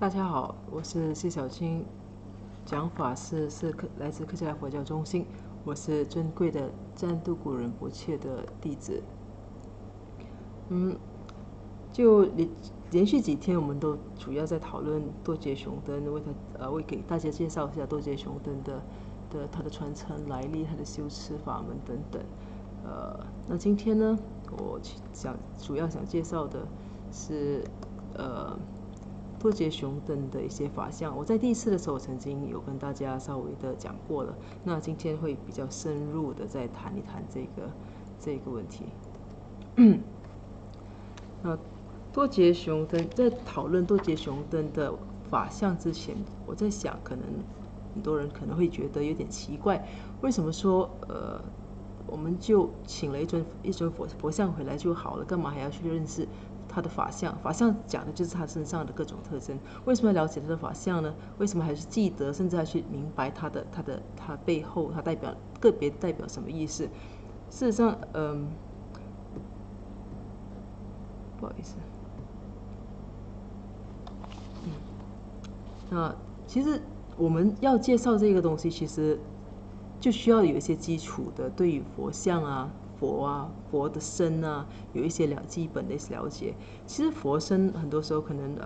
大家好，我是谢小青，讲法是来自克家佛教中心，我是尊贵的占度古仁波切的弟子。就连续几天，我们都主要在讨论多杰雄灯，为给大家介绍一下多杰雄灯它的传承来历、它的修持法门等等。那今天呢，我主要想介绍的是多杰雄灯的一些法相。我在第一次的时候曾经有跟大家稍微的讲过了，那今天会比较深入的再谈一谈这个问题。那多杰雄灯在讨论多杰雄灯的法相之前，我在想，可能很多人可能会觉得有点奇怪，为什么说我们就请了一尊佛像回来就好了，干嘛还要去认识他的法相？法相讲的就是他身上的各种特征，为什么要了解他的法相呢？为什么还是记得，甚至要去明白他背后，他个别代表什么意思？事实上，不好意思，那其实我们要介绍这个东西，其实就需要有一些基础的，对于佛像啊、佛的身啊，有一些基本的了解。其实佛身很多时候可能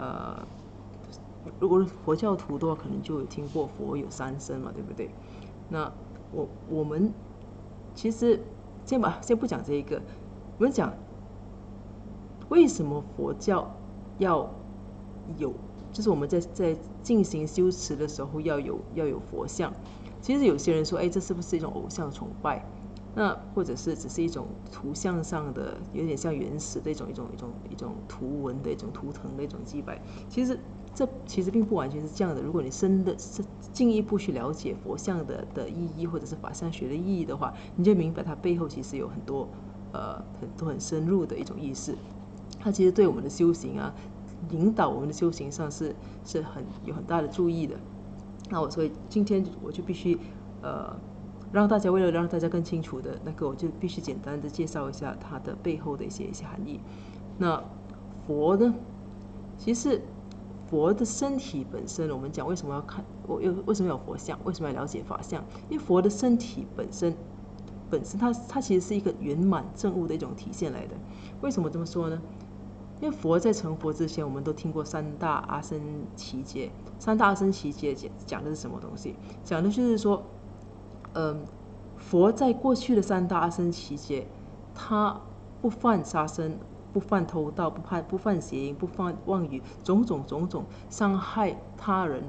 如果是佛教徒的话，可能就有听过佛有三身嘛，对不对？那我们其实先不讲这一个，我们讲为什么佛教要有，就是我们在进行修持的时候要有佛像。其实有些人说，这是不是一种偶像崇拜？那或者是只是一种图像上的，有点像原始的一种图文的一种图腾的一种祭拜。这其实并不完全是这样的。如果你真的是进一步去了解佛像的意义，或者是法相学的意义的话，你就明白它背后其实有很多很深入的一种意思。它其实对我们的修行啊，引导我们的修行上是有很大的注意的。那所以今天我就必须为了让大家更清楚的我就必须简单的介绍一下它的背后的一些含义。那佛呢，其实佛的身体本身，我们讲为什么要有佛像，为什么要了解法相？因为佛的身体本身它其实是一个圆满正悟的一种体现来的。为什么这么说呢？因为佛在成佛之前，我们都听过三大阿僧祇劫。三大阿僧祇劫讲的是什么东西？讲的就是说，佛在过去的三大阿僧祇劫，他不犯杀生，不犯偷盗，不犯邪淫，不犯妄语，种种伤害他人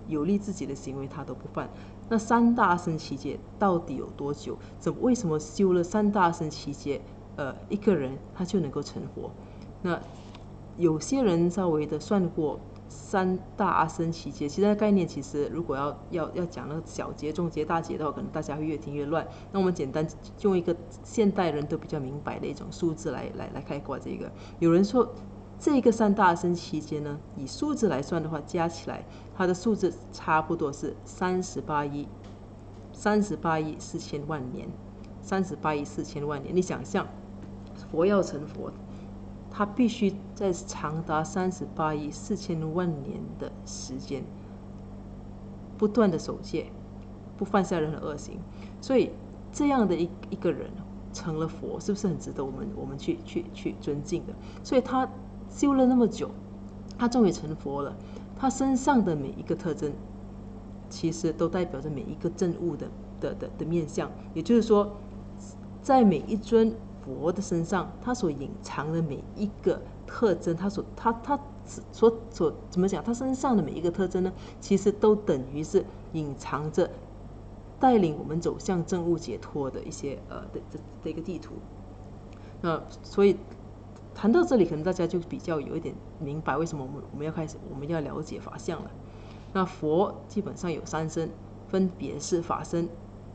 有利自己的行为，他都不犯。那三大阿僧祇劫到底有多久？为什么修了三大阿僧祇劫，一个人他就能够成佛？那有些人稍微的算过三大阿僧祇劫，其实概念其实如果要讲那个小劫、中劫、大劫的话，可能大家会越听越乱。那我们简单用一个现代人都比较明白的一种数字来概括这个。有人说，这个三大阿僧祇劫呢，以数字来算的话，加起来它的数字差不多是38亿4千万年，38亿4千万年。你想象，佛要成佛，他必须在长达38亿4千万年的时间，不断的守戒，不犯下任何恶行。所以这样的一个人成了佛，是不是很值得我们去尊敬的？所以他修了那么久，他终于成佛了。他身上的每一个特征，其实都代表着每一个正悟的面相。也就是说，在每一尊佛的身上，他所隐藏的每一个特征，他怎么讲？他身上的每一个特征呢，其实都等于是隐藏着带领我们走向正悟解脱的一些的一个地图。那所以谈到这里，可能大家就比较有一点明白为什么我们要了解法相了。那佛基本上有三身，分别是法身、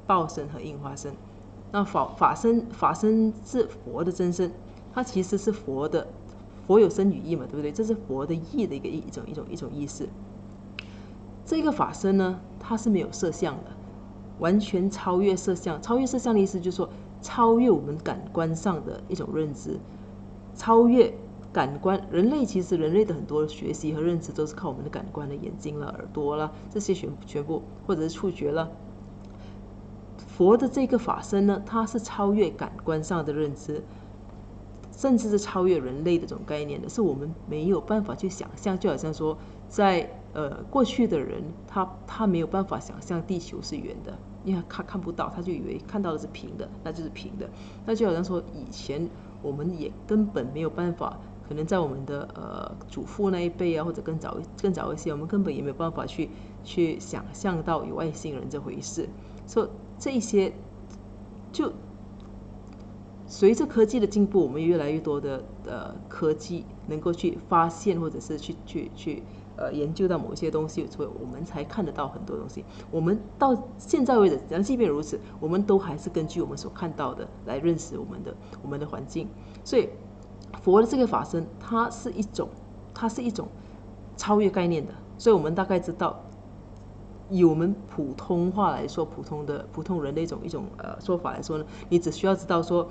报身和应化身。那法身是佛的真身，它其实是佛有身语意嘛，对不对？这是佛的意的一种意思。这个法身呢，它是没有色相的，完全超越色相。超越色相的意思就是说，超越我们感官上的一种认知，超越感官，其实人类的很多学习和认知都是靠我们的感官的眼睛啦、耳朵啦，这些全部或者是触觉啦。佛的这个法身呢，它是超越感官上的认知，甚至是超越人类的这种概念的，是我们没有办法去想象。就好像说，在过去的人，他没有办法想象地球是圆的，因为他看不到，他就以为看到的是平的，那就是平的。那就好像说，以前我们也根本没有办法，可能在我们的祖父那一辈啊，或者更早一些，我们根本也没有办法去想象到有外星人这回事。所以这一些就随着科技的进步，我们越来越多的科技能够去发现，或者是去研究到某一些东西，所以我们才看得到很多东西。我们到现在为止，即便如此，我们都还是根据我们所看到的来认识我们的环境。所以佛的这个法身，它是一种超越概念的。所以我们大概知道，以我们普通话来说，普通人的一种说法来说呢，你只需要知道说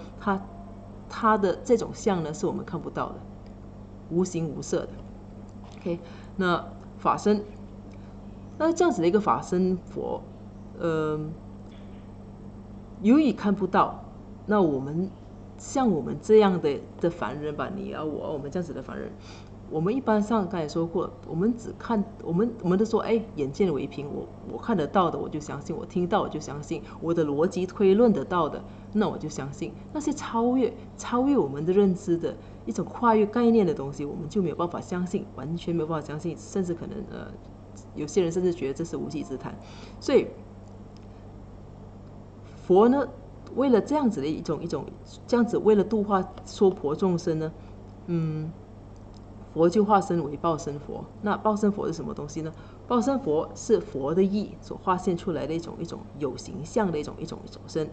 它的这种相呢，是我们看不到的，无形无色的。OK， 那法身，那这样子的一个法身佛，由于看不到，那像我们这样的凡人吧，你啊我们这样子的凡人，我们一般上刚才说过，我们都说，眼见为凭，我看得到的我就相信，我听到我就相信，我的逻辑推论得到的，那我就相信。那些超越我们的认知的一种跨越概念的东西，我们就没有办法相信，完全没有办法相信，甚至可能有些人甚至觉得这是无稽之谈。所以佛呢，为了这样子的这样子为了度化娑婆众生呢，佛就化身为报身佛。那报身佛是什么东西呢？报身佛是佛的意所化现出来的一种有形象的一种身。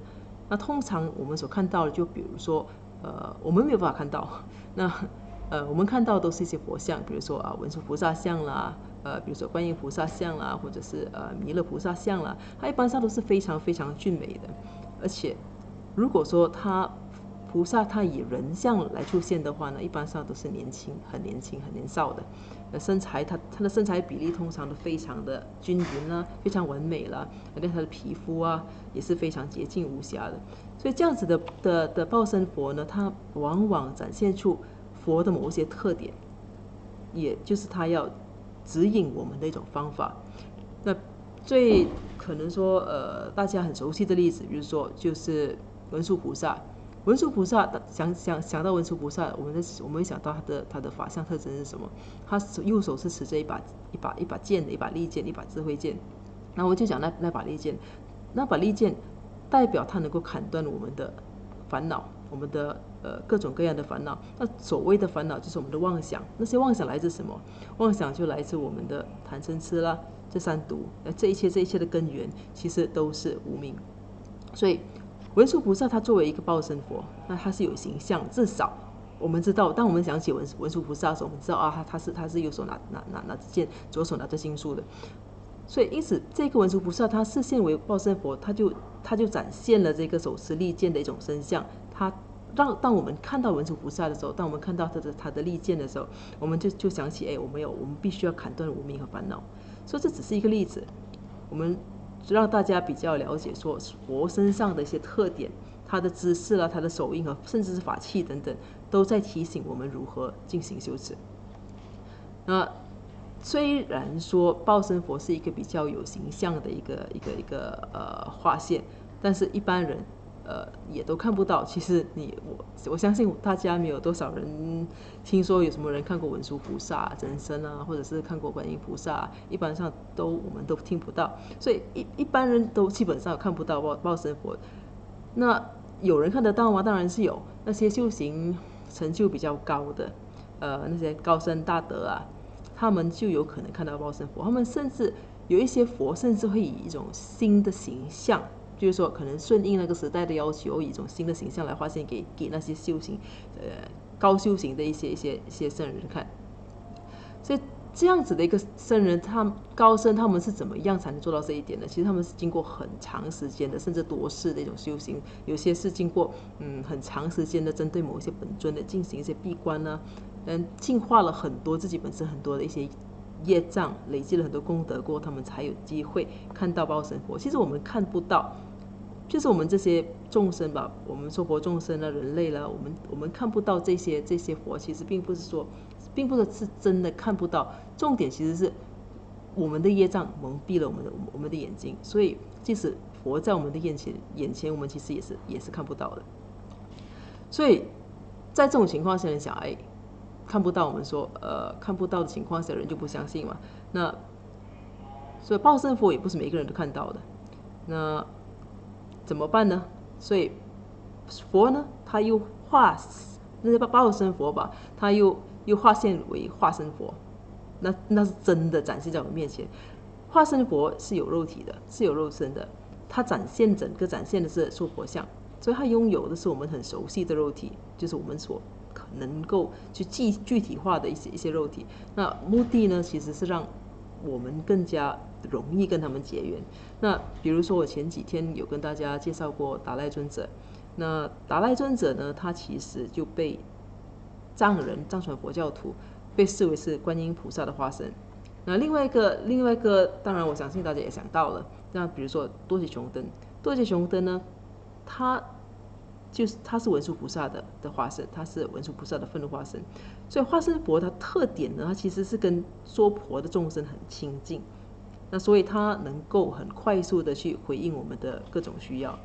那通常我们所看到的，就比如说我们没有办法看到，那我们看到都是一些佛像，比如说文殊菩萨像啦，比如说观音菩萨像啦，或者是弥勒菩萨像啦，它一般上都是非常非常俊美的。而且如果说菩萨他以人相来出现的话呢，一般上都是很年轻很年少的，身材他的身材比例通常都非常的均匀啦，非常完美啦，而且他的皮肤啊也是非常洁净无瑕的。所以这样子的报身佛呢，它往往展现出佛的某些特点，也就是他要指引我们的一种方法。那最可能说大家很熟悉的例子，比如说就是文殊菩萨。文殊菩萨想到文殊菩萨，我们会想到他的法相特征是什么？他右手是持着一把剑的，一把利剑，一把智慧剑。然后我就讲那把利剑，那把利剑代表他能够砍断我们的烦恼，我们的各种各样的烦恼。那所谓的烦恼就是我们的妄想，那些妄想来自什么？妄想就来自我们的贪嗔痴啦，这三毒，这一切的根源其实都是无明。所以文殊菩萨他作为一个报身佛，那他是有形象，至少我们知道，当我们想起文殊菩萨的时候，我们知道他是右手拿着剑，左手拿着经书的。所以因此这个文殊菩萨他视现为报身佛，他就展现了这个手持利剑的一种身相。他当我们看到文殊菩萨的时候，当我们看到他的利剑的时候，我们就想起，我们必须要砍断无明和烦恼。所以这只是一个例子，我们让大家比较了解说佛身上的一些特点，他的姿势啦，他的手印和甚至是法器等等，都在提醒我们如何进行修持。那虽然说报身佛是一个比较有形象的一个画现，但是一般人也都看不到。其实我相信大家没有多少人听说有什么人看过文殊菩萨真身啊，或者是看过观音菩萨，一般上我们都听不到，所以一般人都基本上看不到报身佛。那有人看得到吗？当然是有，那些修行成就比较高的那些高僧大德啊，他们就有可能看到报身佛。他们甚至有一些佛甚至会以一种新的形象，就是说可能顺应那个时代的要求，以一种新的形象来化现给那些高修行的一些圣人看。所以这样子的一个圣人，高僧他们是怎么样才能做到这一点呢？其实他们是经过很长时间的，甚至多世的一种修行，有些是经过很长时间的针对某一些本尊的进行一些闭关啊，净化了很多自己本身很多的一些业障，累积了很多功德过后，他们才有机会看到报身佛。其实我们看不到，就是我们这些众生吧，我们说佛众生啦、人类啦，我们看不到这些佛，其实并不是是真的看不到，重点其实是我们的业障蒙蔽了我们的眼睛，所以即使佛在我们的眼前，我们其实也是看不到的。所以在这种情况下，你想，看不到，我们说看不到的情况下，人就不相信嘛。那所以报身佛也不是每个人都看到的，那怎么办呢？所以佛呢，他又那些报身佛吧，他又化现为化身佛，那是真的展现在我们面前。化身佛是有肉体的，是有肉身的，它展现的是娑婆相，所以它拥有的是我们很熟悉的肉体，就是我们所能够去具体化的一些肉体。那目的呢，其实是让我们更加容易跟他们结缘。那比如说我前几天有跟大家介绍过达赖尊者，那达赖尊者呢，他其实就被藏传佛教徒被视为是观音菩萨的化身。那另外一个，当然我相信大家也想到了，那比如说多杰雄灯呢，他是文殊菩萨的化身，他是文殊菩萨的愤怒化身，所以化身佛它特点呢，它其实是跟娑婆的众生很亲近，那所以它能够很快速的去回应我们的各种需要。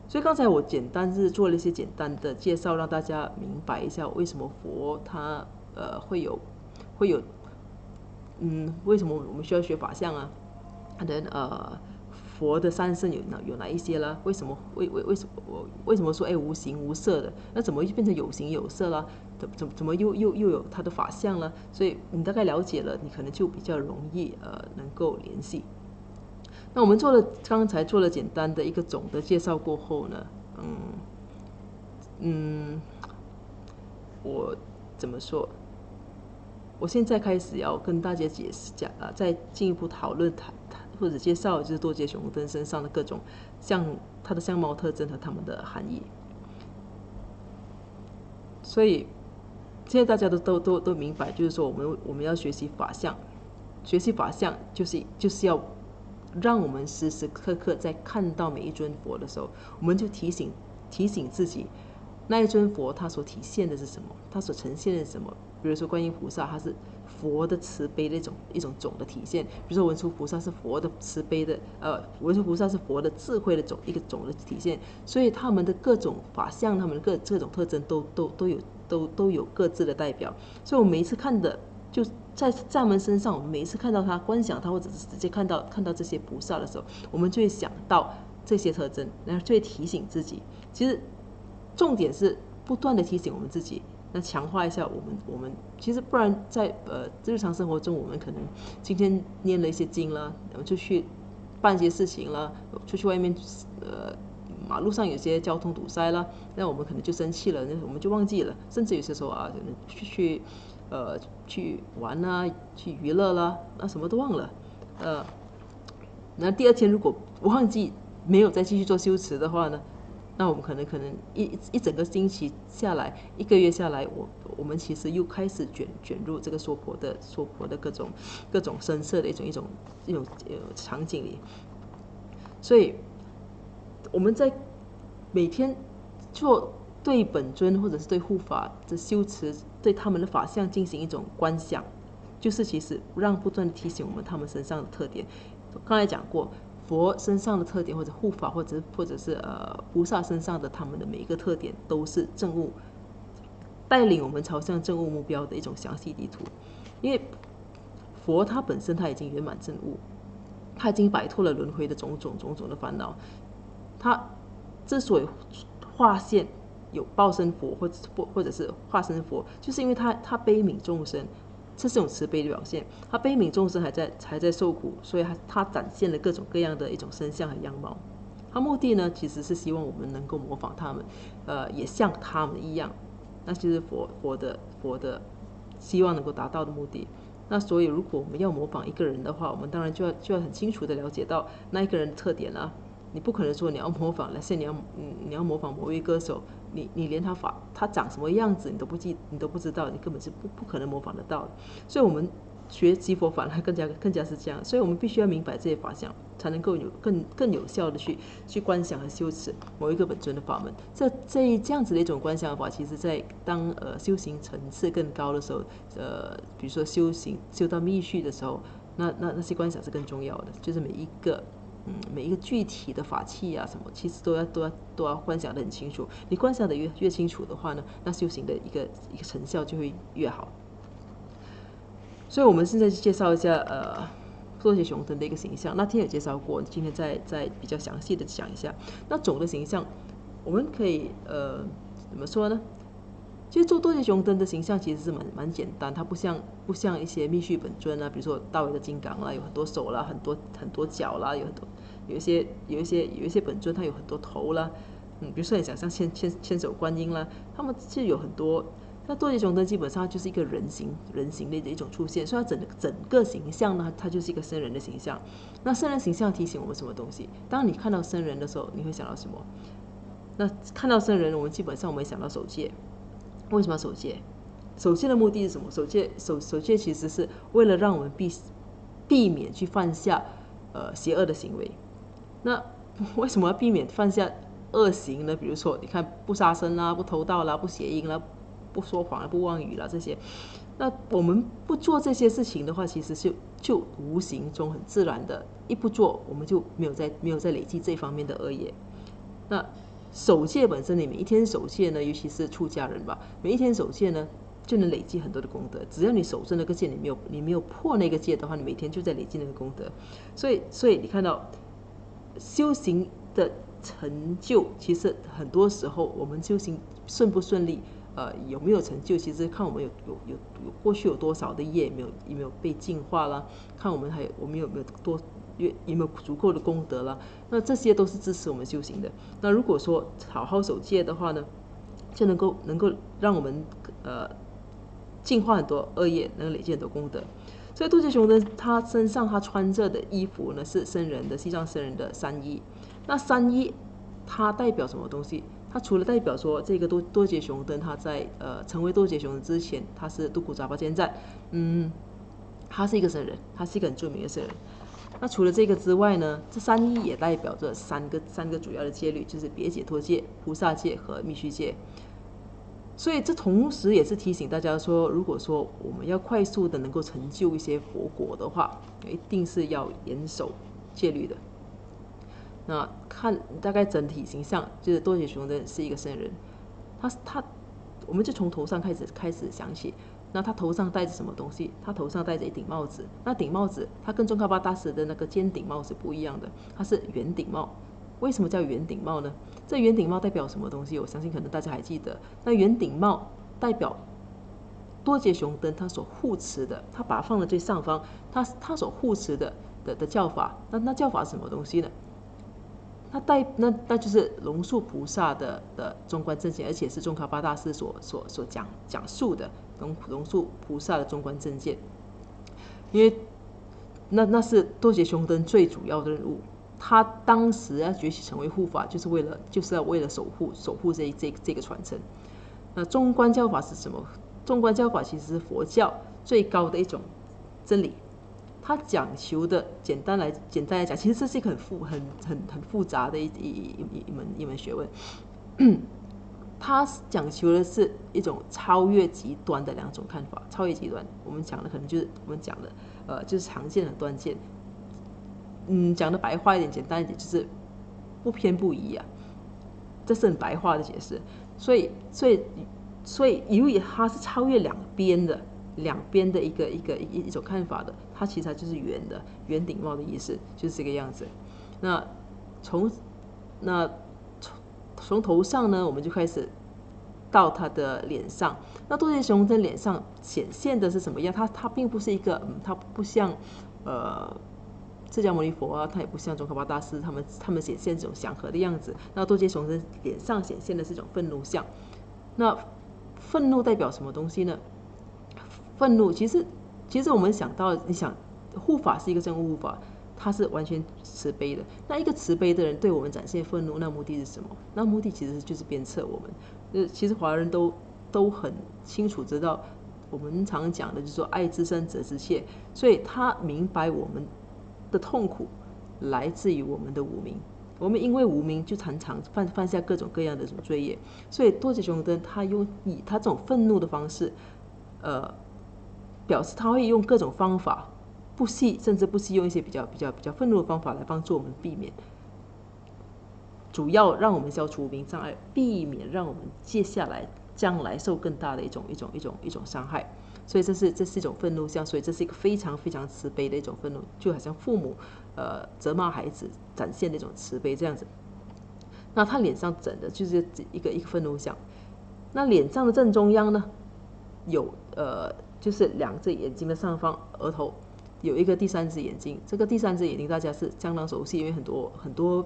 所以刚才我简单是做了一些简单的介绍，让大家明白一下为什么佛它会有为什么我们需要学法相啊？佛的三圣有哪一些啦？为什么说无形无色的？那怎么变成有形有色啦？怎么又有它的法相了？所以你大概了解了，你可能就比较容易能够联系。那我们刚才做了简单的一个总的介绍过后呢，我怎么说？我现在开始要跟大家再进一步讨论或者介绍，就是多杰雄灯身上的各种它的相貌特征和它们的含义。所以现在大家都明白，就是说我们要学习法相，就是要让我们时时刻刻在看到每一尊佛的时候，我们就提醒自己，那一尊佛它所体现的是什么，它所呈现的是什么。比如说观音菩萨，它是佛的慈悲的一种总的体现；比如说文殊菩萨是佛的慈悲的，文殊菩萨是佛的智慧的一个总的体现。所以他们的各种法相，他们的各种特征都有各自的代表。所以我们每一次看的，就在我们身上，我们每一次看到他、观想他，或者是直接看到这些菩萨的时候，我们就会想到这些特征，然后就会提醒自己。其实重点是不断的提醒我们自己。那强化一下我们其实不然在日常生活中，我们可能今天念了一些经啦，然后就去办一些事情啦，出去外面马路上有些交通堵塞啦，那我们可能就生气了，那我们就忘记了，甚至有些时候可能去玩啦，去娱乐啦，那什么都忘了，那第二天如果忘记没有再继续做修持的话呢？那我们可能一整个星期下来，1个月下来，我们其实又开始卷入这个娑婆的各种深色的一种场景里。所以我们在每天做对本尊或者是对护法的修持，对他们的法相进行一种观想，就是其实不断的提醒我们他们身上的特点。刚才讲过。佛身上的特点，或者护法，或者是菩萨身上的他们的每一个特点，都是证悟，带领我们朝向证悟目标的一种详细地图。因为佛他本身他已经圆满证悟，他已经摆脱了轮回的种种的烦恼。他之所以化现有报身佛，或者是化身佛，就是因为他悲悯众生。这是一种慈悲的表现，他悲悯众生还在受苦，所以他展现了各种各样的一种身相和样貌。他目的呢，其实是希望我们能够模仿他们，也像他们一样，那就是佛的希望能够达到的目的。那所以，如果我们要模仿一个人的话，我们当然就要很清楚的了解到那一个人的特点啦。你不可能说你要模仿，你要模仿某位歌手，你连他长什么样子你都不知道，你根本是不可能模仿得到的。所以我们学习佛法呢更加是这样，所以我们必须要明白这些法相，才能够有更有效的去观想和修持某一个本尊的法门。这样子的一种观想法，其实在当修行层次更高的时候，比如说修到密续的时候，那些观想是更重要的，就是每一个具体的法器啊什么，其实都要观想得很清楚。你观想得越清楚的话呢，那修行的一个成效就会越好。所以我们现在介绍一下多杰雄登的一个形象。那天有介绍过，今天再比较详细的讲一下。那总的形象，我们可以怎么说呢？其实做多杰雄登的形象其实是蛮简单，它不像一些密续本尊啊，比如说大卫的金刚啦，有很多手啦，很多脚啦，有一些本尊它有很多头啦，比如说你想象千手观音啦，他们是有很多。那多杰雄登基本上就是一个人形的一种出现，所以它整个形象呢，它就是一个僧人的形象。那僧人形象提醒我们什么东西？当你看到僧人的时候，你会想到什么？那看到僧人，我们基本上我们会想到守戒。为什么要守戒？守戒的目的是什么？守戒其实是为了让我们避免去犯下邪恶的行为。那为什么要避免犯下恶行呢？比如说，你看不杀生啦，不偷盗啦，不邪淫啦，不说谎啦，不妄语啦，这些。那我们不做这些事情的话，其实就无形中很自然的，一不做，我们就没有在累积这方面的恶业。那守戒本身，你每一天守戒呢，尤其是出家人吧，每一天守戒呢，就能累积很多的功德。只要你守着那个戒，你没有破那个戒的话，你每天就在累积那个功德。所以你看到修行的成就，其实很多时候我们修行顺不顺利，有没有成就，其实看我们有过去有多少的业，有没有被净化啦，看我们有没有足够的功德啦，那这些都是支持我们修行的。那如果说好好守戒的话呢，就能够让我们净化很多恶业，能累积很多功德。所以多杰雄呢，他身上他穿着的衣服呢是西藏僧人的三衣。那三衣它代表什么东西？它除了代表说这个多杰雄登他在成为多杰雄之前，他是杜古扎巴坚赞，他是一个僧人，他是一个很著名的僧人。那除了这个之外呢，这三衣也代表着三个主要的戒律，就是别解脱戒、菩萨戒和密续戒。所以这同时也是提醒大家说，如果说我们要快速的能够成就一些佛果的话，一定是要严守戒律的。那看大概整体形象，就是多杰雄登是一个僧人，我们就从头上开始想起。那他头上戴着什么东西？他头上戴着一顶帽子。那顶帽子，它跟宗喀巴大师的那个尖顶帽是不一样的，它是圆顶帽。为什么叫圆顶帽呢？这圆顶帽代表什么东西？我相信可能大家还记得。那圆顶帽代表多杰雄登他所护持的，他把它放在最上方，他所护持的教法。那教法是什么东西呢？那就是龙树菩萨的中观正见，而且是宗喀巴大师所讲述的龙树菩萨的中观正见。因为那是多杰雄登最主要的任务，他当时要崛起成为护法，就是要为了守护这个传承。那中观教法是什么？中观教法其实是佛教最高的一种真理。它讲求的简单来讲，其实这是一个很复杂的一门学问。它讲求的是一种超越极端的两种看法。超越极端，我们讲的可能就是我们讲的就是常见和断见。讲的白话一点，简单一点，就是不偏不倚啊。这是很白话的解释。所以由于它是超越两边的一种看法的，它其实就是圆顶帽的意思，就是这个样子。那从头上呢，我们就开始到他的脸上。那多杰雄登脸上显现的是什么样？他并不是一个，他不像释迦牟尼佛啊，他也不像宗喀巴大师他们显现这种祥和的样子。那多杰雄登脸上显现的是一种愤怒相。那愤怒代表什么东西呢？愤怒其实我们想到，你想护法是一个真护法，他是完全慈悲的。那一个慈悲的人对我们展现愤怒，那目的是什么？那目的其实就是鞭策我们。其实华人都很清楚知道，我们常讲的就是说爱之深责之切，所以他明白我们的痛苦来自于我们的无名。我们因为无名就常常犯下各种各样的罪业，所以多杰雄登他以他这种愤怒的方式，表示他会用各种方法，甚至不惜用一些比较愤怒的方法来帮助我们避免，主要让我们消除无名障碍，避免让我们接下来将来受更大的一种伤害。所以这是一种愤怒相，所以这是一个非常非常慈悲的一种愤怒，就好像父母责骂孩子展现的一种慈悲这样子。那他脸上整的就是一个愤怒相。那脸上的正中央呢，有就是两只眼睛的上方额头有一个第三只眼睛。这个第三只眼睛大家是相当熟悉，因为很多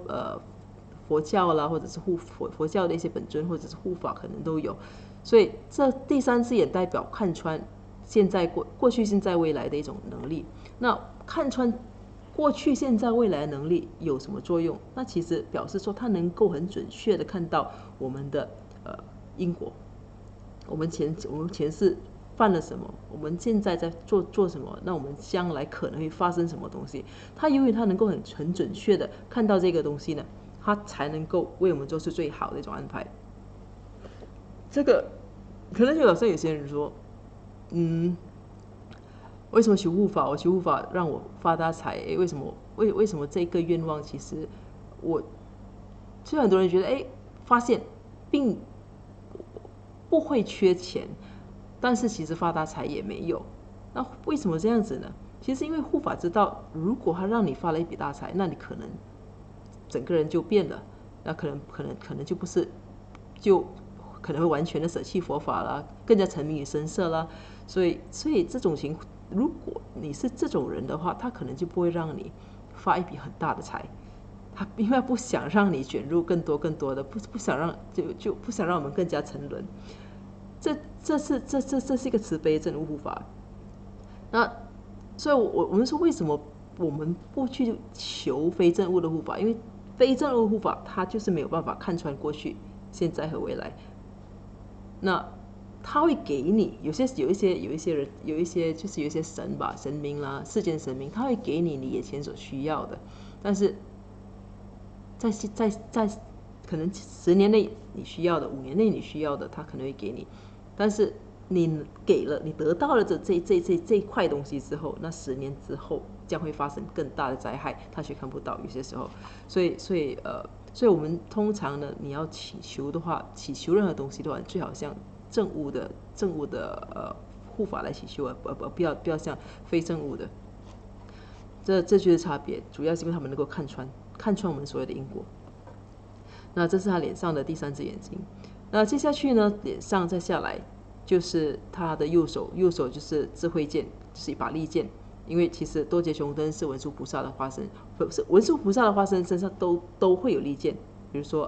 佛教啦，或者是佛教的一些本尊或者是护法可能都有。所以这第三只眼代表看穿现在过去现在未来的一种能力。那看穿过去现在未来的能力有什么作用？那其实表示说它能够很准确的看到我们的因果，我们前世犯了什么，我们现在在做什么，那我们将来可能会发生什么东西。它由于它能够很准确的看到这个东西呢，它才能够为我们做出最好的一种安排。这个可能就好像有些人说，为什么求护法？我求护法让我发大财，为什么这个愿望？其实就很多人觉得，发现并不会缺钱，但是其实发大财也没有。那为什么这样子呢？其实因为护法知道，如果他让你发了一笔大财，那你可能整个人就变了，那可能就不是，就可能会完全的舍弃佛法啦，更加沉迷于声色啦。所以这种情况，如果你是这种人的话，他可能就不会让你发一笔很大的财。他因为不想让你卷入更多的，不想让就不想让我们更加沉沦。这是一个慈悲正悟护法。那所以我们说，为什么我们不去求非正悟的护法？因为非正悟护法他就是没有办法看穿过去、现在和未来。那他会给你有一些人有一些神吧，神明啦，世间神明，他会给你眼前所需要的，但是在可能10年内你需要的，5年内你需要的，他可能会给你。但是你得到了这一块东西之后，那10年之后将会发生更大的灾害，他却看不到。有些时候，所以我们通常呢，你要祈求的话，祈求任何东西的话，最好像正悟的护法来祈求，不要像非正悟的。这就是差别，主要是因为他们能够看穿我们所有的因果。那这是他脸上的第三只眼睛。那接下去呢，脸上再下来就是他的右手就是智慧剑，就是一把利剑。因为其实多杰雄登是文殊菩萨的化身，文殊菩萨的化身身上都会有利剑。比如说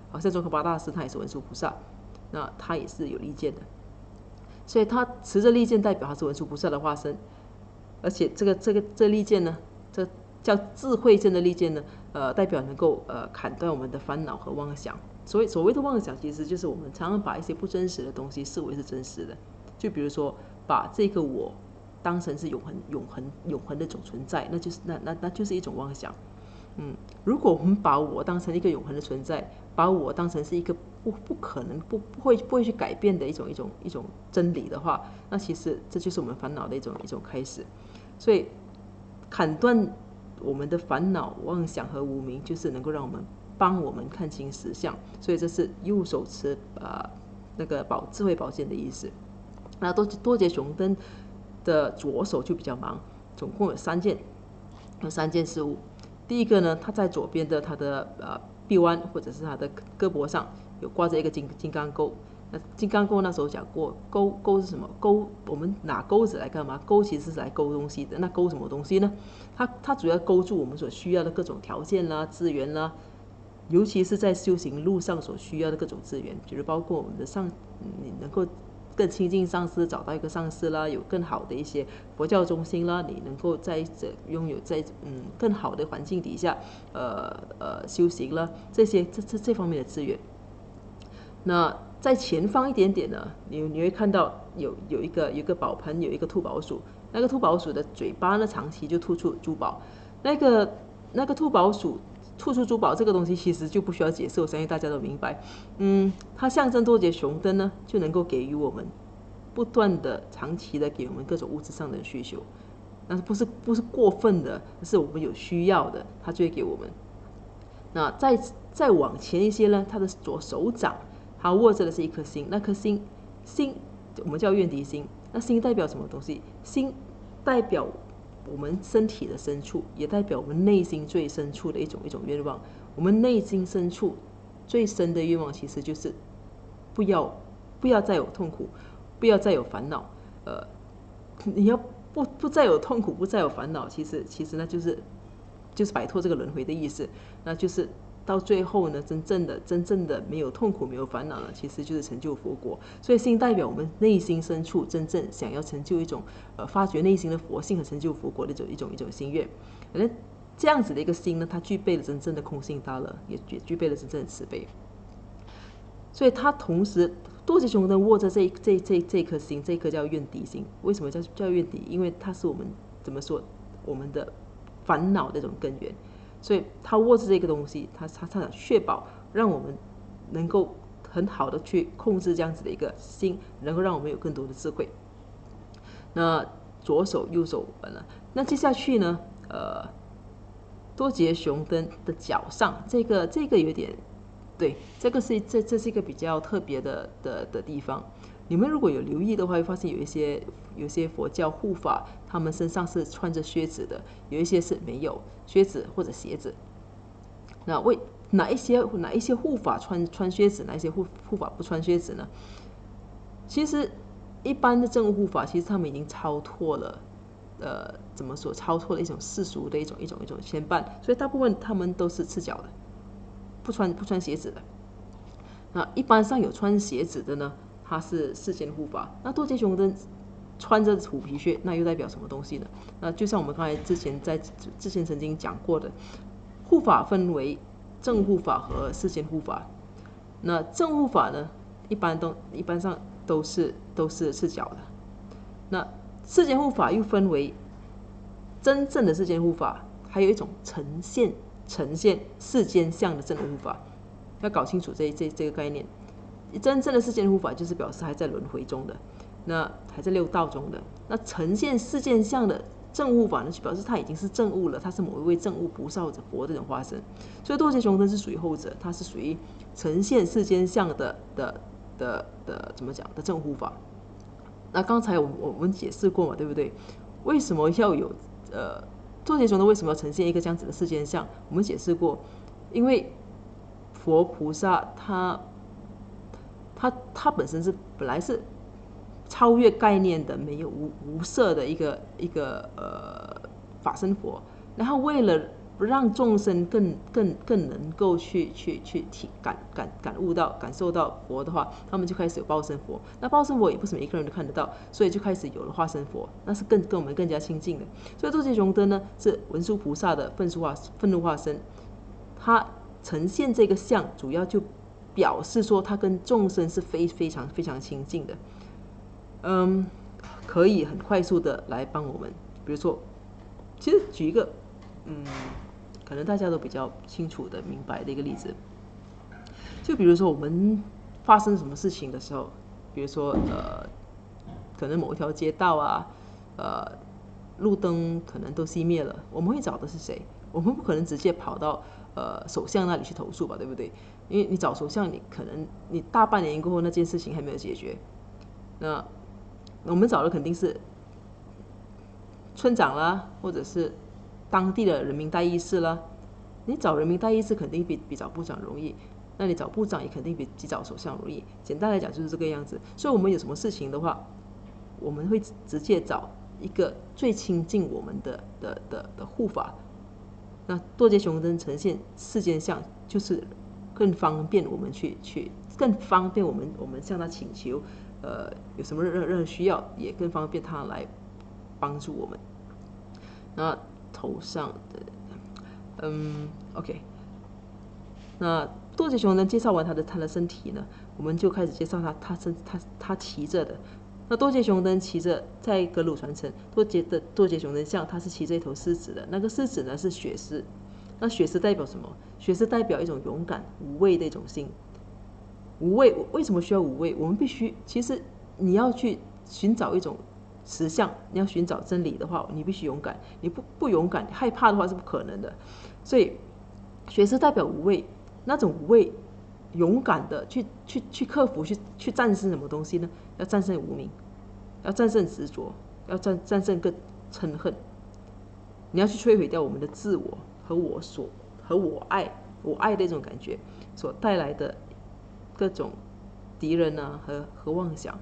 好像宗喀巴大师他也是文殊菩萨，那他也是有利剑的。所以他持着利剑代表他是文殊菩萨的化身。而且这利剑呢，这叫智慧剑的利剑呢，代表能够砍断我们的烦恼和妄想。所谓的妄想，其实就是我们常常把一些不真实的东西视为是真实的。就比如说，把这个我当成是永恒的一种存在，那就是一种妄想。如果我们把我当成一个永恒的存在，把我当成是一个不可能不会去改变的一种真理的话，那其实这就是我们烦恼的一种开始。所以砍断我们的烦恼、妄想和无明，就是能够让我们帮我们看清实相。所以这是右手持那个智慧宝剑的意思。那多杰雄登的左手就比较忙，总共有3件事物。第一个呢，他在左边的他的臂弯或者是他的胳膊上有挂着一个金刚钩。那金刚钩那时候讲过，钩是什么？钩我们拿钩子来干嘛？钩其实是来勾东西的。那勾什么东西呢？它主要勾住我们所需要的各种条件啦、资源啦，尤其是在修行路上所需要的各种资源，就是包括我们的你能够更亲近上师，找到一个上师啦，有更好的一些佛教中心啦，你能够拥有在更好的环境底下修行啦，这方面的资源。那在前方一点点呢，你会看到有一个宝盆，有一个兔宝鼠，那个兔宝鼠的嘴巴呢长期就吐出珠宝，那个兔宝鼠吐出珠宝这个东西其实就不需要解释，我相信大家都明白。它象征多节熊灯呢，就能够给予我们不断的、长期的给我们各种物质上的需求，但是不是过分的，是我们有需要的，它就会给我们。那再往前一些呢，它的左手掌，它握着的是一颗星，那颗星我们叫愿敌星。那星代表什么东西？星代表我们身体的深处，也代表我们内心最深处的一种愿望。我们内心深处最深的愿望，其实就是不要再有痛苦，不要再有烦恼。你要不再有痛苦，不再有烦恼，其实那就是摆脱这个轮回的意思。那就是到最后呢，真正的没有痛苦，没有烦恼了，其实就是成就佛国。所以心代表我们内心深处真正想要成就一种发掘内心的佛性和成就佛国的一种心愿。而这样子的一个心呢，它具备了真正的空性大乐，也具备了真正的慈悲。所以它同时多节熊灯握着这颗心，这颗叫愿敌心。为什么叫愿敌？因为它是我们怎么说我们的烦恼的一种根源。所以他握着这个东西，他想确保让我们能够很好的去控制这样子的一个心，能够让我们有更多的智慧。那左手右手完了，那接下去呢，多节熊灯的脚上，这个有点，对，这是一个比较特别的地方。你们如果有留意的话，会发现有一些佛教护法，他们身上是穿着靴子的，有一些是没有靴子或者鞋子。那为哪一些护法穿靴子，哪一些护法不穿靴子呢？其实一般的正悟护法，其实他们已经超脱了，怎么说？超脱了一种世俗的一种牵绊，所以大部分他们都是赤脚的，不穿鞋子的。那一般上有穿鞋子的呢，它是世间护法。那多节熊灯穿着虎皮靴，那又代表什么东西呢？那就像我们刚才之前曾经讲过的，护法分为正护法和世间护法。那正护法呢，一般上都是赤脚的。那世间护法又分为真正的世间护法，还有一种呈现世间相的正护法。要搞清楚这个概念。真正的世间护法就是表示还在轮回中的，那还在六道中的。那呈现世间相的正悟法呢，就表示他已经是正悟了，他是某一位正悟菩萨或者佛这种化身。所以多节熊灯是属于后者，它是属于呈现世间相的怎么讲的正悟法。那刚才我们解释过嘛，对不对？为什么要有多节熊灯为什么要呈现一个这样子的世间相？我们解释过，因为佛菩萨他本身本来是超越概念的，没有无色的一个法身佛，然后为了让众生更能够去感悟到感受到佛的话，他们就开始有报身佛。那报身佛也不是每一个人都看得到，所以就开始有了化身佛，那是跟我们更加亲近的。所以多节熊灯呢是文殊菩萨的愤怒化身，他呈现这个相，主要就表示说他跟众生是非常亲近的。可以很快速的来帮我们。比如说，其实举一个可能大家都比较清楚的明白的一个例子，就比如说我们发生什么事情的时候，比如说可能某一条街道啊，路灯可能都熄灭了，我们会找的是谁？我们不可能直接跑到首相那里去投诉吧，对不对？因为你找首相，你大半年过后那件事情还没有解决，那我们找的肯定是村长啦，或者是当地的人民代议士啦。你找人民代议士肯定比找部长容易，那你找部长也肯定比找首相容易。简单来讲就是这个样子。所以我们有什么事情的话，我们会直接找一个最亲近我们的护法。那多节熊灯呈现世间相，就是更方便我们更方便我们向他请求，有什么任何需要，也更方便他来帮助我们。那头上的，OK。那多节熊灯介绍完他的身体呢，我们就开始介绍他骑着的。那多杰雄登骑着在格鲁传承，多杰雄登像他是骑着一头狮子的，那个狮子呢是雪狮。那雪狮代表什么？雪狮代表一种勇敢无畏的一种心。无畏，为什么需要无畏？我们必须，其实你要去寻找一种实相，你要寻找真理的话，你必须勇敢。你不勇敢，害怕的话是不可能的。所以雪狮代表无畏，那种无畏，勇敢的去克服，去战胜什么东西呢？要战胜无明，要战胜执着，要战胜更嗔恨。你要去摧毁掉我们的自我和我爱的一种感觉所带来的各种敌人啊和妄想。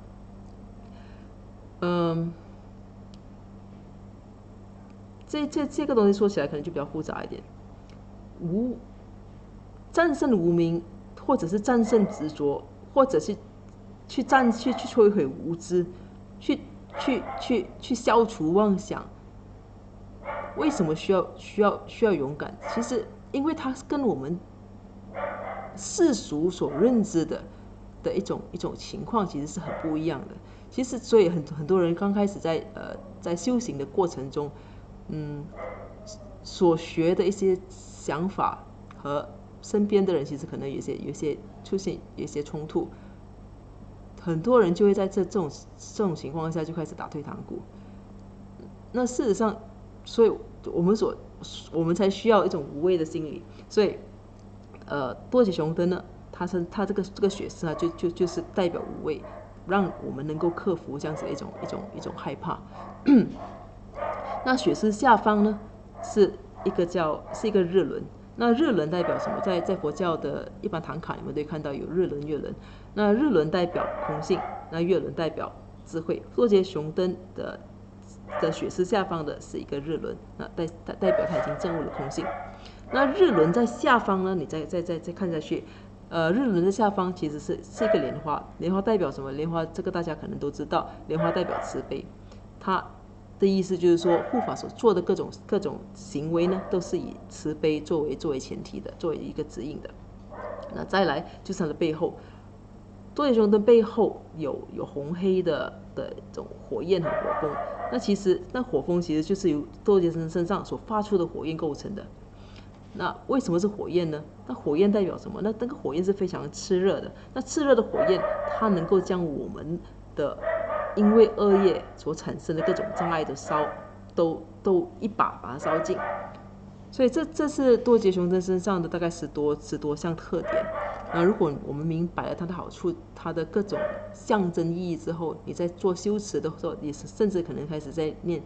这个东西说起来可能就比较复杂一点。战胜无明，或者是战胜执着，或者是去摧毁无知，去消除妄想。为什么需要勇敢？其实因为它跟我们世俗所认知的一种情况其实是很不一样的。其实所以很多人刚开始在修行的过程中，所学的一些想法和身边的人其实可能有些出现有些冲突，很多人就会在这种情况下就开始打退堂鼓。那事实上，所以我们才需要一种无畏的心理。所以多杰雄登呢，他这个雪狮啊，就是代表无畏，让我们能够克服这样子的一种害怕。那雪狮下方呢是一个日轮。那日轮代表什么？在佛教的一般唐卡，你们都会看到有日轮、月轮。那日轮代表空性，那月轮代表智慧。多杰雄登的雪狮下方的是一个日轮，那代表他已经证悟了空性。那日轮在下方呢？你再看下去，日轮的下方其实是一个莲花。莲花代表什么？莲花这个大家可能都知道，莲花代表慈悲。它的意思就是说，护法所做的各种行为呢，都是以慈悲作为前提的，作为一个指引的。那再来就是它的背后，多杰雄登背后有红黑的一种火焰和火风。那其实那火风其实就是由多杰雄登身上所发出的火焰构成的。那为什么是火焰呢？那火焰代表什么？那个火焰是非常炽热的。那炽热的火焰，它能够将我们的因为恶业所产生的各种障碍都一把它烧尽。所以这是多杰雄登身上的大概十多项特点。那如果我们明白了它的好处，它的各种象征意义之后，你在做修持的时候，也是甚至可能开始在念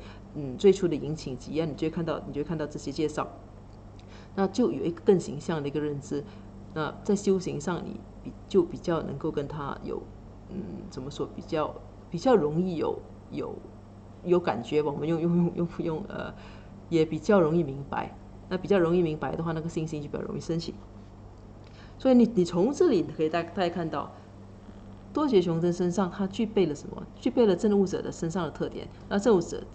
最初的引请集啊，你就会看到这些介绍。那就有一个更形象的一个认知。那在修行上，你就比较能够跟他有怎么说，比较容易有感觉吧。我们用也比较容易明白。那比较容易明白的话，那个信心就比较容易升起。所以你从这里可以大概看到，多杰雄登身上他具备了什么？具备了证悟者的身上的特点。那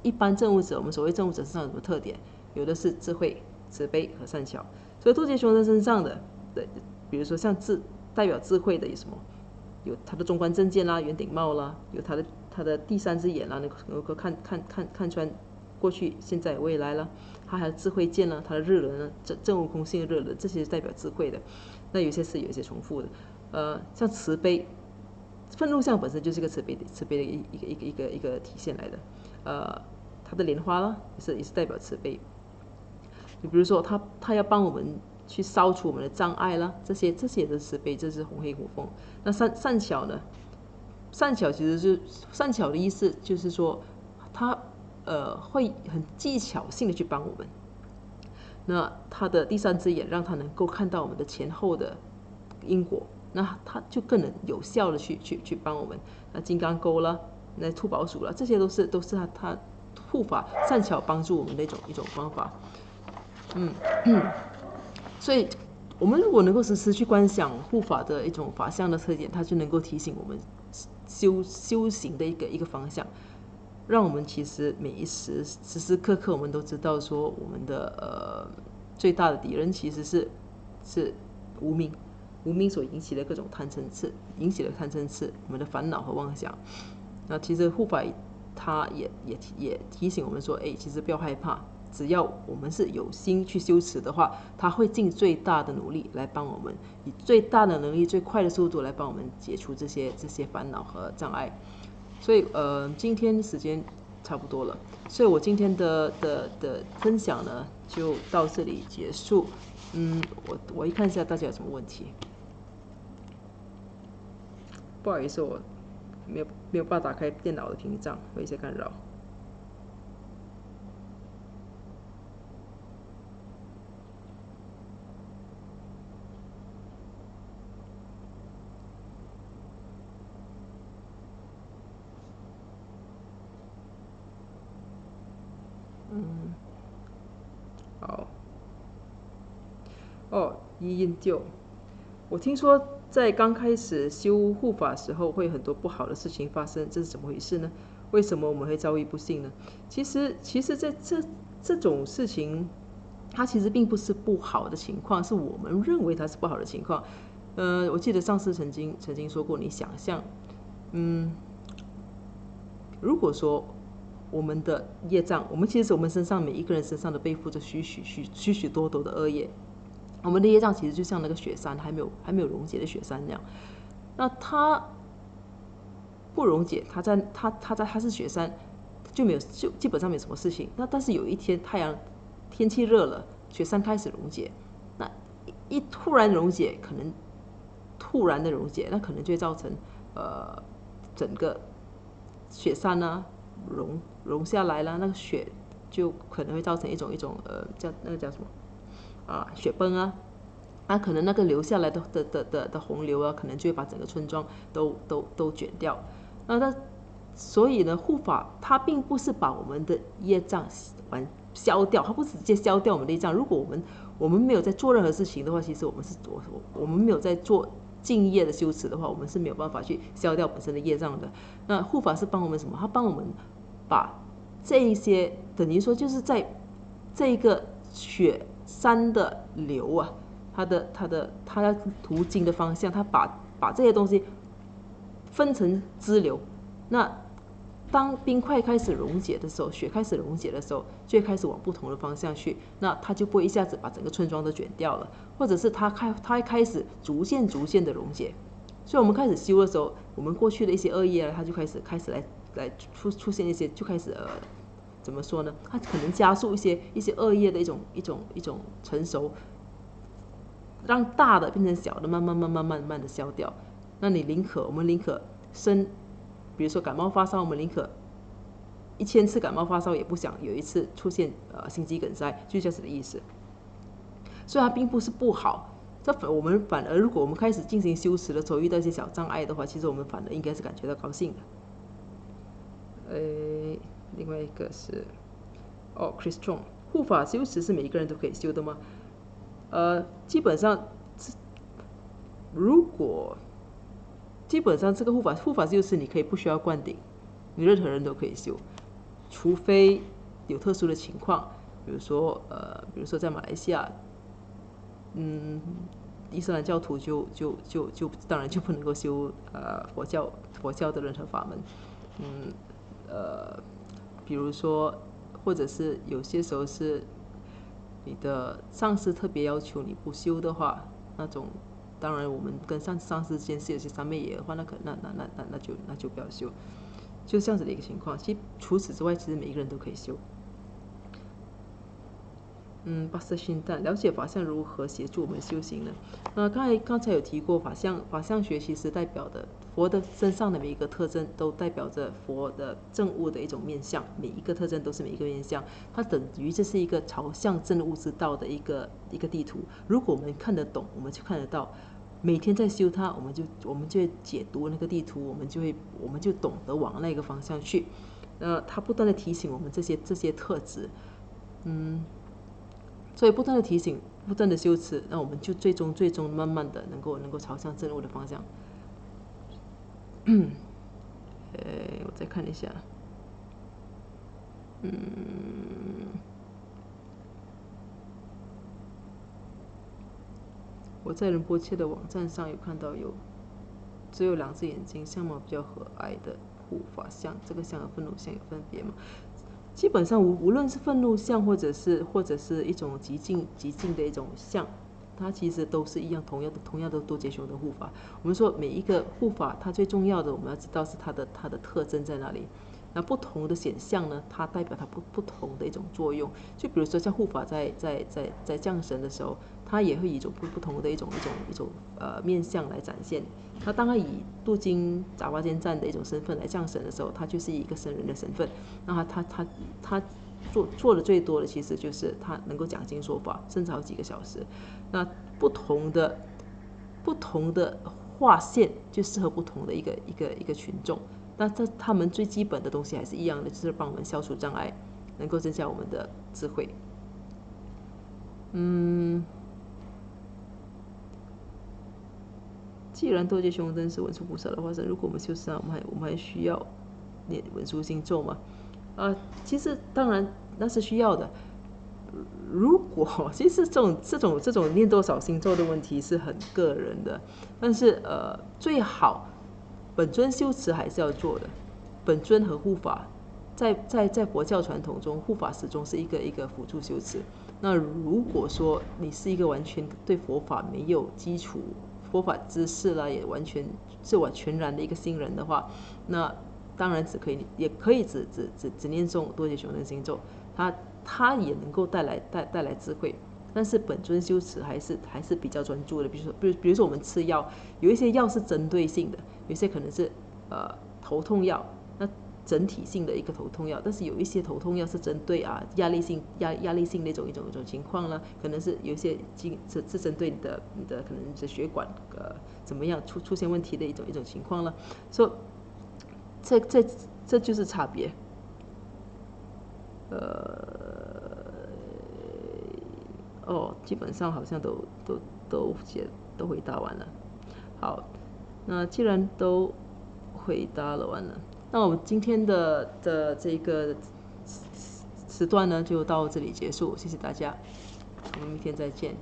一般证悟者，我们所谓证悟者身上有什么特点？有的是智慧、慈悲和善巧。所以多杰雄登身上的，比如说像代表智慧的有什么？有他的中观正见啦、圆顶帽啦，有他的第三只眼啦，能够看穿过去、现在、未来啦。他还有智慧剑啦，他的日轮呢，证悟空性的日轮，这些是代表智慧的。那有些是有一些重复的。像慈悲，愤怒相本身就是一个慈悲的一个体现来的。他的莲花啦，也是代表慈悲。就比如说他要帮我们去消除我们的障碍啦，这些也是慈悲，这是红黑火风。那善巧呢？善巧其实是善巧的意思，就是说他会很技巧性的去帮我们。那他的第三只眼让他能够看到我们的前后的因果，那他就更能有效的去帮我们。那金刚钩啦，那兔宝鼠啦，这些都是他护法善巧帮助我们的一种方法。所以我们如果能够时时去观想护法的一种法相的特点，它就能够提醒我们修行的一个方向，让我们其实每一时时刻刻我们都知道说，我们的最大的敌人其实是无明。无明所引起的各种贪嗔痴，我们的烦恼和妄想。那其实护法他也提醒我们说，其实不要害怕，只要我们是有心去修持的话，他会尽最大的努力来帮我们，以最大的能力、最快的速度来帮我们解除这些烦恼和障碍。所以今天时间差不多了，所以我今天的分享呢就到这里结束。我看一下大家有什么问题。不好意思，我没有办法打开电脑的屏障，有一些干扰。好。一因旧，我听说在刚开始修护法的时候，会有很多不好的事情发生，这是怎么回事呢？为什么我们会遭遇不幸呢？其实在这种事情，它其实并不是不好的情况，是我们认为它是不好的情况。我记得上次曾经说过，你想象，如果说我们的业障，其实我们身上每一个人身上都背负着许许多多的恶业。我们的业障其实就像那个雪山还没有溶解的雪山那样，那它不溶解，它是雪山，就基本上没有什么事情。那但是有一天天气热了，雪山开始溶解，那突然溶解，可能突然的溶解，那可能就会造成整个雪山呢融下来了，那个雪就可能会造成一种叫什么？雪崩啊，可能那个流下来的洪流啊，可能就会把整个村庄都卷掉。所以呢，护法它并不是把我们的业障消掉，它不是直接消掉我们的业障。如果我们没有在做任何事情的话，其实我们没有在做敬业的修持的话，我们是没有办法去消掉本身的业障的。那护法是帮我们什么？他帮我们把这一些等于说就是在这个雪山的流啊，它要途经的方向，它把这些东西分成支流。那当冰块开始溶解的时候，雪开始溶解的时候，就会开始往不同的方向去。那它就不会一下子把整个村庄都卷掉了，或者是它开始逐渐的溶解。所以我们开始修的时候，我们过去的一些恶业，它就开始来出现一些，就开始怎么说呢？它可能加速一些恶业的一种成熟，让大的变成小的，慢慢的消掉。那我们宁可比如说感冒发烧，我们宁可1000次感冒发烧，也不想有一次出现心肌梗塞，就是这样子的意思。所以它并不是不好，我们反而如果我们开始进行修持的时候遇到一些小障碍的话，其实我们反而应该是感觉到高兴的。另外一个是Chris Chong， 护法修持是每一个人都可以修的吗？基本上这个护法修持你可以不需要灌顶，你任何人都可以修，除非有特殊的情况，比如说在马来西亚，伊斯兰教徒就当然就不能够修佛教的任何法门，比如说或者是有些时候是你的上司特别要求你不修的话，那种当然我们跟上司之间是有些三昧耶的话，那就不要修，就这样子的一个情况。其实除此之外，其实每一个人都可以修。巴斯熏蛋，了解法相如何协助我们修行呢？刚才有提过法相学其实代表的佛的身上的每一个特征都代表着佛的证悟的一种面相，每一个特征都是每一个面相，它等于这是一个朝向证悟之道的一个地图。如果我们看得懂，我们就看得到。每天在修它，我们就会解读那个地图，我们就懂得往那个方向去。它不断的提醒我们这些特质，所以不断的提醒，不断的修持，那我们就最终慢慢的能够朝向正悟的方向。我再看一下，我在仁波切的网站上有看到只有2只眼睛，相貌比较和蔼的护法像，这个像和愤怒像有分别吗？基本上无论是愤怒像或者是一种极静的一种像，它其实都是一样同样的多杰熊的护法。我们说每一个护法，它最重要的我们要知道是它的特征在哪里。那不同的显象呢，它代表它不同的一种作用。就比如说像护法在降神的时候，它也会以一种不同的一种面相来展现。他当他以渡经扎瓦坚赞的一种身份来降神的时候，他就是以一个僧人的身份。那他做的最多的其实就是他能够讲经说法，甚至好几个小时。那不同的划线就适合不同的一个群众。那他们最基本的东西还是一样的，就是帮我们消除障碍，能够增加我们的智慧。既然多杰熊真是文殊菩萨的化身，如果我们修持，我们还需要念文殊心咒吗？其实当然那是需要的。如果其实这种念多少心咒的问题是很个人的，但是最好本尊修持还是要做的。本尊和护法在佛教传统中，护法始终是一个辅助修持。那如果说你是一个完全对佛法没有基础、佛法知识啦，也完全自我全然的一个新人的话，那当然也可以只念诵多杰熊真心咒，它也能够带来智慧。但是本尊修持还是比较专注的。比如说我们吃药，有一些药是针对性的，有些可能是头痛药，那整体性的一个头痛药，但是有一些头痛药是针对压力性的一种情况呢，可能是有一些是针对你的可能是血管怎么样出现问题的一种情况了。所以这就是差别。基本上好像都回答完了。好，那既然都回答完了，那我们今天的这个时段呢就到这里结束，谢谢大家，我们明天再见。